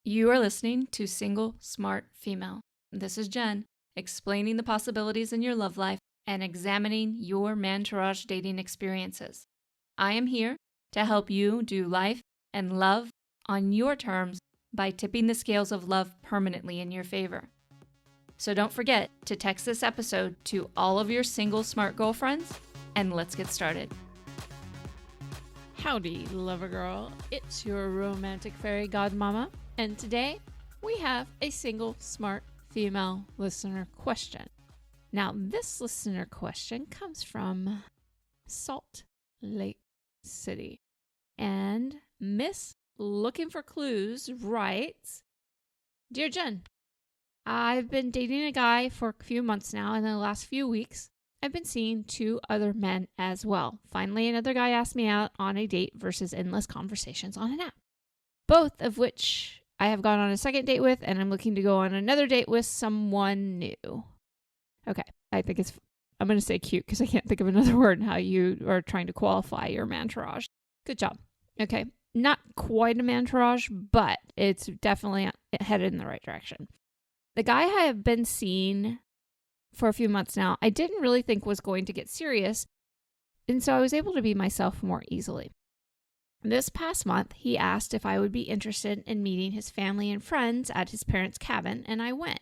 You are listening to Single Smart Female. This is Jen, explaining the possibilities in your love life and examining your mantourage dating experiences. I am here to help you do life and love on your terms by tipping the scales of love permanently in your favor. So don't forget to text this episode to all of your single smart girlfriends, and let's get started. Howdy, lover girl. It's your romantic fairy godmama, and today we have a single smart female listener question. Now, this listener question comes from Salt Lake City, and Miss Looking for Clues writes, Dear Jen, I've been dating a guy for a few months now, and in the last few weeks, I've been seeing 2 other men as well. Finally, another guy asked me out on a date versus endless conversations on an app, both of which I have gone on a second date with, and I'm looking to go on another date with someone new. Okay, I'm going to say cute because I can't think of another word in how you are trying to qualify your mantourage. Good job. Okay, not quite a mantourage, but it's definitely headed in the right direction. The guy I have been seeing for a few months now, I didn't really think was going to get serious, and so I was able to be myself more easily. This past month, he asked if I would be interested in meeting his family and friends at his parents' cabin, and I went.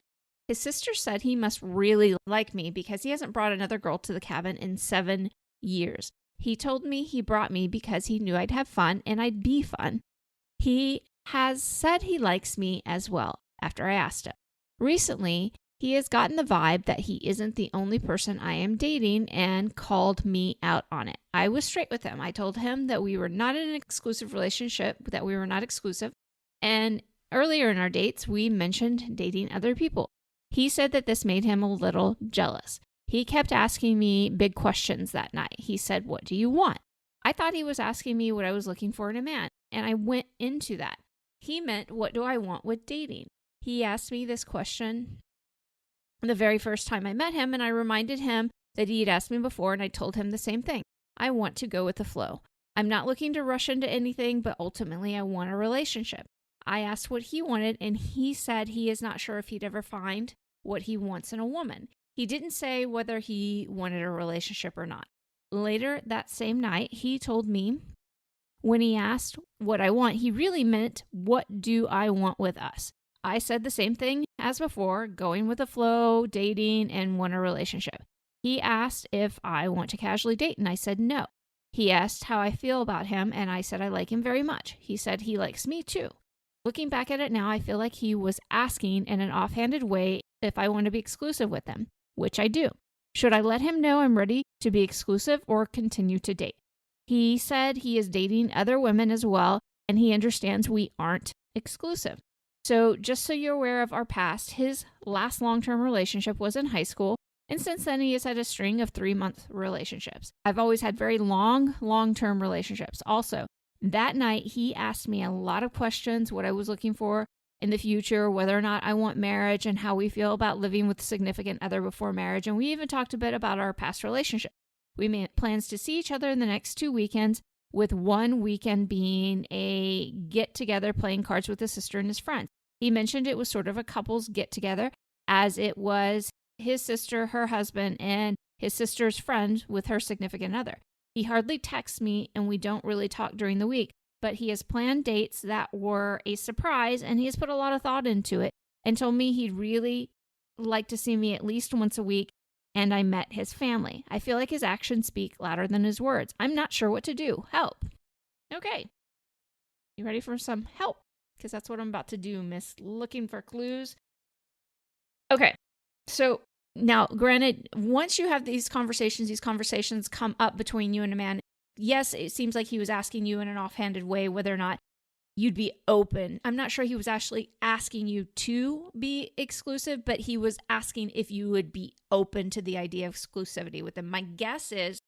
His sister said he must really like me because he hasn't brought another girl to the cabin in 7 years. He told me he brought me because he knew I'd have fun and I'd be fun. He has said he likes me as well after I asked him. Recently, he has gotten the vibe that he isn't the only person I am dating and called me out on it. I was straight with him. I told him that we were not in an exclusive relationship, that we were not exclusive. And earlier in our dates, we mentioned dating other people. He said that this made him a little jealous. He kept asking me big questions that night. He said, "What do you want?" I thought he was asking me what I was looking for in a man, and I went into that. He meant, what do I want with dating? He asked me this question the very first time I met him, and I reminded him that he had asked me before, and I told him the same thing. I want to go with the flow. I'm not looking to rush into anything, but ultimately I want a relationship. I asked what he wanted, and he said he is not sure if he'd ever find what he wants in a woman. He didn't say whether he wanted a relationship or not. Later that same night, he told me when he asked what I want, he really meant, what do I want with us? I said the same thing as before, going with the flow, dating, and want a relationship. He asked if I want to casually date, and I said no. He asked how I feel about him, and I said I like him very much. He said he likes me too. Looking back at it now, I feel like he was asking in an offhanded way if I want to be exclusive with him, which I do. Should I let him know I'm ready to be exclusive or continue to date? He said he is dating other women as well, and he understands we aren't exclusive. So just so you're aware of our past, his last long-term relationship was in high school, and since then he has had a string of 3-month relationships. I've always had very long-term relationships. Also, that night he asked me a lot of questions, what I was looking for in the future, whether or not I want marriage, and how we feel about living with a significant other before marriage, and we even talked a bit about our past relationship. We made plans to see each other in the next 2 weekends, with one weekend being a get-together playing cards with his sister and his friends. He mentioned it was sort of a couple's get-together, as it was his sister, her husband, and his sister's friend with her significant other. He hardly texts me, and we don't really talk during the week, but he has planned dates that were a surprise, and he has put a lot of thought into it, and told me he'd really like to see me at least once a week, and I met his family. I feel like his actions speak louder than his words. I'm not sure what to do. Help. Okay. You ready for some help? Because that's what I'm about to do, Miss Looking for Clues. Okay. So now, granted, once you have these conversations come up between you and a man. Yes, it seems like he was asking you in an offhanded way whether or not you'd be open. I'm not sure he was actually asking you to be exclusive, but he was asking if you would be open to the idea of exclusivity with him. My guess is,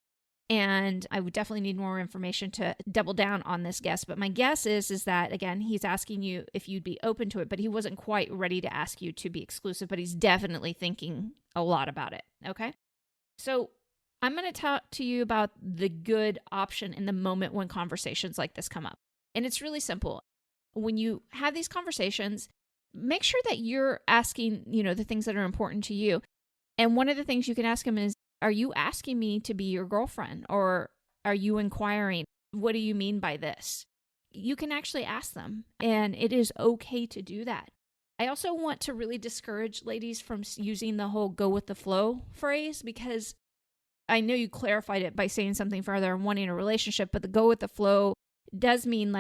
and I would definitely need more information to double down on this guess, but my guess is that, again, he's asking you if you'd be open to it, but he wasn't quite ready to ask you to be exclusive, but he's definitely thinking a lot about it, okay? So I'm going to talk to you about the good option in the moment when conversations like this come up. And it's really simple. when you have these conversations, make sure that you're asking, the things that are important to you. And one of the things you can ask them is, are you asking me to be your girlfriend? Or are you inquiring, what do you mean by this? You can actually ask them, and it is okay to do that. I also want to really discourage ladies from using the whole go with the flow phrase, because I know you clarified it by saying something further and wanting a relationship, but the go with the flow does mean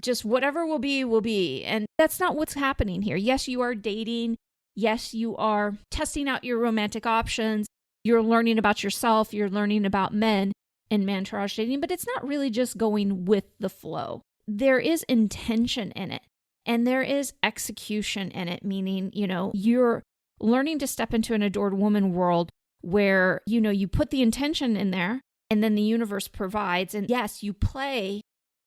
just whatever will be, will be. And that's not what's happening here. Yes, you are dating. Yes, you are testing out your romantic options. You're learning about yourself. You're learning about men and mantourage dating, but it's not really just going with the flow. There is intention in it, and there is execution in it, meaning, you're learning to step into an adored woman world where, you put the intention in there and then the universe provides. And yes, you play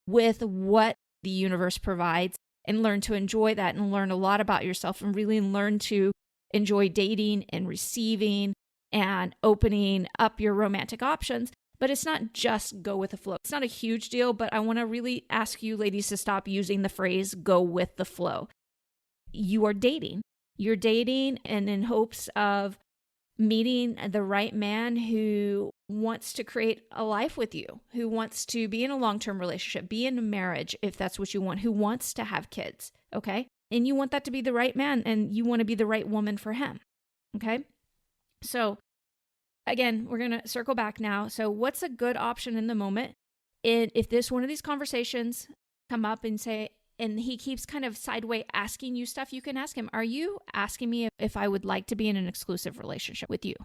with what the universe provides and learn to enjoy that and learn a lot about yourself and really learn to enjoy dating and receiving and opening up your romantic options. But it's not just go with the flow. It's not a huge deal, but I want to really ask you ladies to stop using the phrase go with the flow. You are dating. You're dating and in hopes of meeting the right man who wants to create a life with you, who wants to be in a long-term relationship, be in a marriage if that's what you want, who wants to have kids, okay? And you want that to be the right man, and you want to be the right woman for him, okay? So again, we're going to circle back now. So what's a good option in the moment? If this one of these conversations come up and he keeps kind of sideways asking you stuff, you can ask him, are you asking me if I would like to be in an exclusive relationship with you?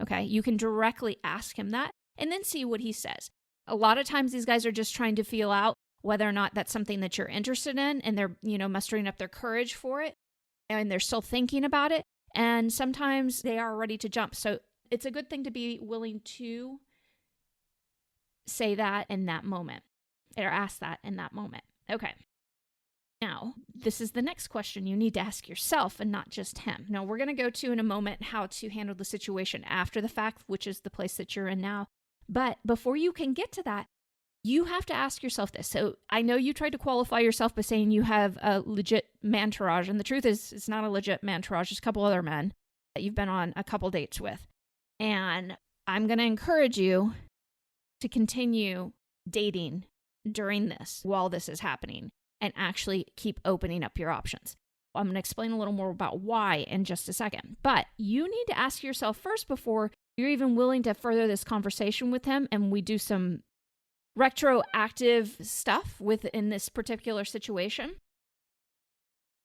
Okay, you can directly ask him that and then see what he says. A lot of times these guys are just trying to feel out whether or not that's something that you're interested in, and they're, mustering up their courage for it, and they're still thinking about it. And sometimes they are ready to jump. So it's a good thing to be willing to say that in that moment, or ask that in that moment. Okay. Now, this is the next question you need to ask yourself and not just him. Now, we're going to go to in a moment how to handle the situation after the fact, which is the place that you're in now. But before you can get to that, you have to ask yourself this. So I know you tried to qualify yourself by saying you have a legit mantourage, and the truth is it's not a legit mantourage. There's a couple other men that you've been on a couple dates with. And I'm going to encourage you to continue dating during this, while this is happening, and actually keep opening up your options. I'm going to explain a little more about why in just a second. But you need to ask yourself first before you're even willing to further this conversation with him, and we do some retroactive stuff within this particular situation.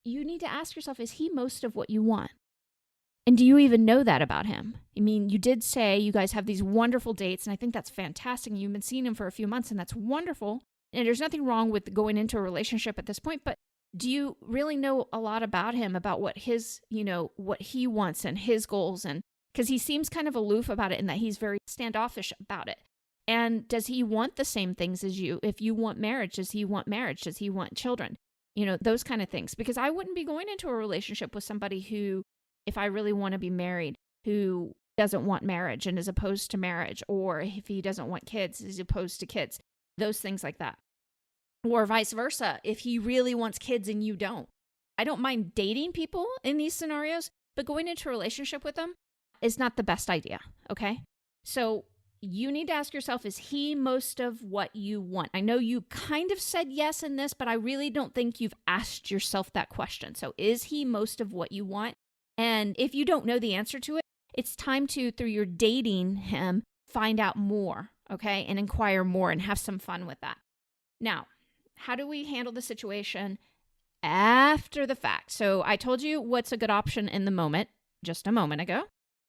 You need to ask yourself, is he most of what you want? And do you even know that about him? I mean, you did say you guys have these wonderful dates, and I think that's fantastic. You've been seeing him for a few months, and that's wonderful. And there's nothing wrong with going into a relationship at this point, but do you really know a lot about him, about what his, what he wants and his goals? And because he seems kind of aloof about it, and that he's very standoffish about it. And does he want the same things as you? If you want marriage, does he want marriage? Does he want children? Those kind of things. Because I wouldn't be going into a relationship with somebody who, if I really want to be married, who doesn't want marriage and is opposed to marriage, or if he doesn't want kids, is opposed to kids, those things like that. Or vice versa, if he really wants kids and you don't. I don't mind dating people in these scenarios, but going into a relationship with them is not the best idea, okay? So you need to ask yourself, is he most of what you want? I know you kind of said yes in this, but I really don't think you've asked yourself that question. So is he most of what you want? And if you don't know the answer to it, it's time to, through your dating him, find out more, okay? And inquire more and have some fun with that. Now, how do we handle the situation after the fact? So I told you what's a good option in the moment, just a moment ago,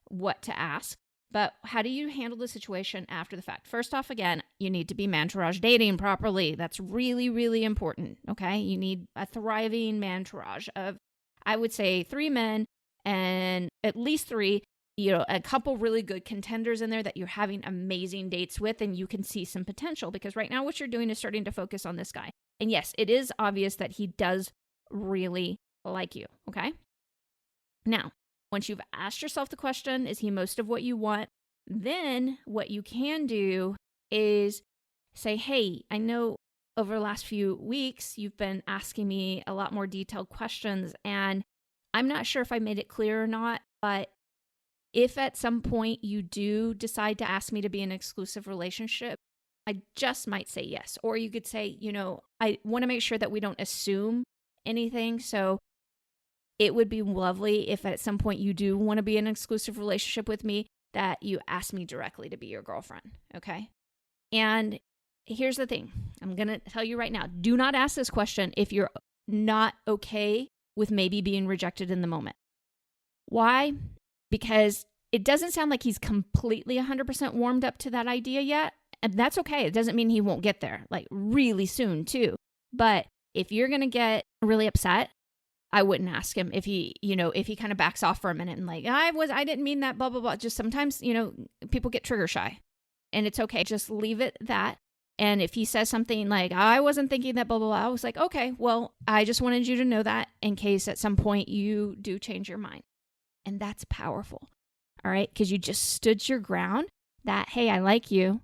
what to ask. But how do you handle the situation after the fact? First off, again, you need to be mantourage dating properly. That's really, really important, okay? You need a thriving mantourage of, I would say, 3 men and at least 3, a couple really good contenders in there that you're having amazing dates with, and you can see some potential, because right now what you're doing is starting to focus on this guy. And yes, it is obvious that he does really like you, okay? Now, once you've asked yourself the question, is he most of what you want? Then what you can do is say, hey, I know over the last few weeks, you've been asking me a lot more detailed questions, and I'm not sure if I made it clear or not, but if at some point you do decide to ask me to be in an exclusive relationship, I just might say yes. Or you could say, I want to make sure that we don't assume anything. So it would be lovely if at some point you do want to be in an exclusive relationship with me, that you ask me directly to be your girlfriend. Okay. And here's the thing. I'm going to tell you right now, do not ask this question if you're not okay with maybe being rejected in the moment. Why? Because it doesn't sound like he's completely 100% warmed up to that idea yet. And that's okay. It doesn't mean he won't get there, like really soon too. But if you're going to get really upset, I wouldn't ask him if he kind of backs off for a minute and like, I didn't mean that, blah, blah, blah. Just sometimes, people get trigger shy and it's okay. Just leave it that. And if he says something like, I wasn't thinking that, blah, blah, blah, I was like, okay, well, I just wanted you to know that in case at some point you do change your mind. And that's powerful. All right. Because you just stood your ground that, hey, I like you.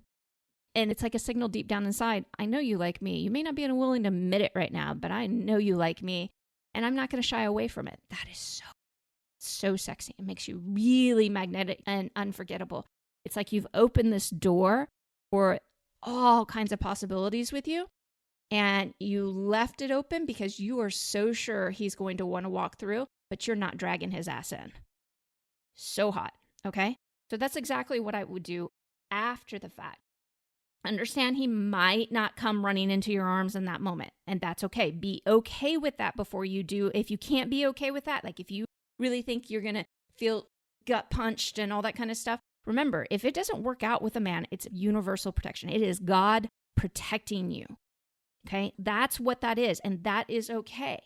And it's like a signal deep down inside. I know you like me. You may not be willing to admit it right now, but I know you like me. And I'm not going to shy away from it. That is so sexy. It makes you really magnetic and unforgettable. It's like you've opened this door for all kinds of possibilities with you. And you left it open because you are so sure he's going to want to walk through, but you're not dragging his ass in. So hot. Okay. So that's exactly what I would do after the fact. Understand he might not come running into your arms in that moment, and that's okay. Be okay with that before you do. If you can't be okay with that, like if you really think you're going to feel gut punched and all that kind of stuff, remember, if it doesn't work out with a man, it's universal protection. It is God protecting you. Okay? That's what that is, and that is okay.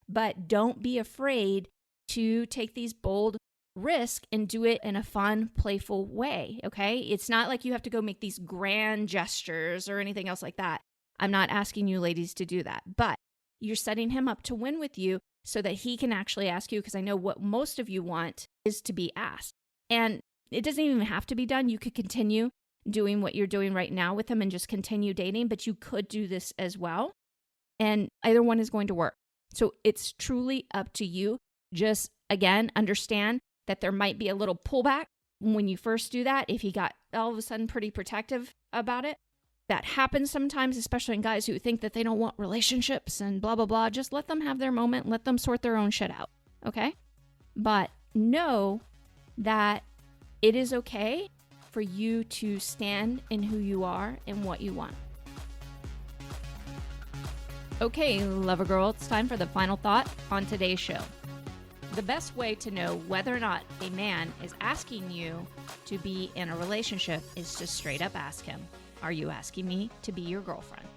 But don't be afraid to take these bold risk and do it in a fun, playful way, okay? It's not like you have to go make these grand gestures or anything else like that. I'm not asking you ladies to do that, but you're setting him up to win with you so that he can actually ask you, because I know what most of you want is to be asked. And it doesn't even have to be done. You could continue doing what you're doing right now with him and just continue dating, but you could do this as well. And either one is going to work. So it's truly up to you. Just, again, understand that there might be a little pullback when you first do that. If he got all of a sudden pretty protective about it, that happens sometimes, especially in guys who think that they don't want relationships and blah, blah, blah. Just let them have their moment. Let them sort their own shit out. Okay? But know that it is okay for you to stand in who you are and what you want. Okay, lover girl, it's time for the final thought on today's show. The best way to know whether or not a man is asking you to be in a relationship is to straight up ask him, are you asking me to be your girlfriend?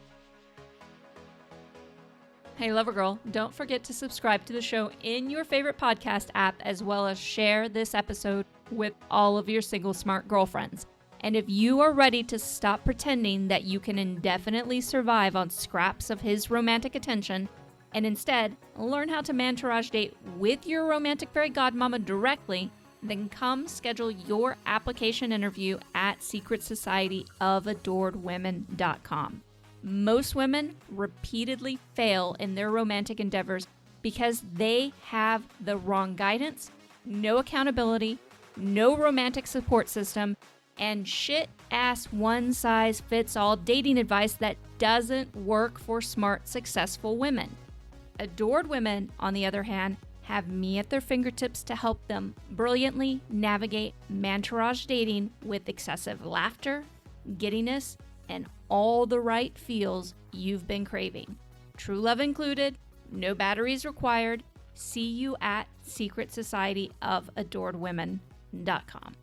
Hey, lover girl, don't forget to subscribe to the show in your favorite podcast app, as well as share this episode with all of your single smart girlfriends. And if you are ready to stop pretending that you can indefinitely survive on scraps of his romantic attention, and instead learn how to mantourage date with your romantic fairy godmama directly, then come schedule your application interview at secretsocietyofAdoredWomen.com. Most women repeatedly fail in their romantic endeavors because they have the wrong guidance, no accountability, no romantic support system, and shit-ass one-size-fits-all dating advice that doesn't work for smart, successful women. Adored Women, on the other hand, have me at their fingertips to help them brilliantly navigate mantourage dating with excessive laughter, giddiness, and all the right feels you've been craving. True love included, no batteries required. See you at secretsocietyofAdoredWomen.com.